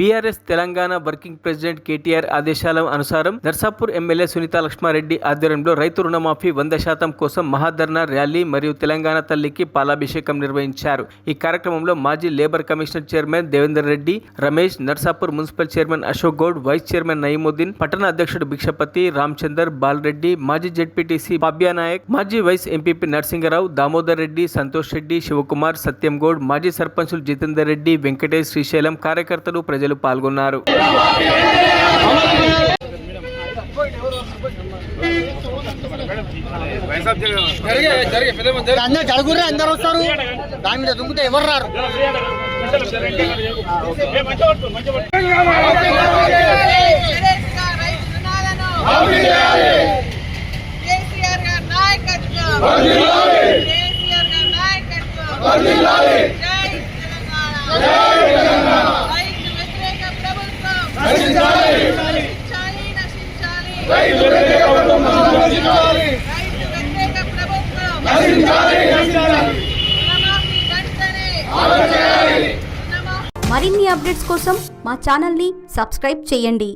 BRS Telangana working president KTR ఆదేశాల అనుసారం Narsapur MLA Sunitha Lakshma Reddy ఆధ్వర్యంలో రైతు రుణమాఫీ 100% కోసం మహాధర్నా ర్యాలీ మరియు తెలంగాణ తల్లికి పాలాభిషేకం నిర్వహించారు. ఈ కార్యక్రమంలో మాజీ labour commissioner chairman Devender Reddy, Ramesh, Narsapur municipal chairman Ashok Goud, vice chairman Nayeemuddin, పట్టణ అధ్యక్షుడు భిక్షపతి, రామచందర్, బాలరెడ్డి, మాజీ జెడ్పీటీసీ పాబ్యానాయక్, మాజీ వైస్ ఎంపీపీ నరసింగరావు, దామోదర్ రెడ్డి, సంతోష్ రెడ్డి, శివకుమార్, సత్యం గౌడ్, మాజీ సర్పంచులు జితేందర్ రెడ్డి, వెంకటేష్, శ్రీశైలం, కార్యకర్తలు, ప్రజలు పాల్గొన్నారు. అందరూ వస్తారు, దాని మీద దుంకుతే ఎవరు రారు. మరిన్ని అప్డేట్స్ కోసం మా ఛానల్ని సబ్స్క్రైబ్ చేయండి.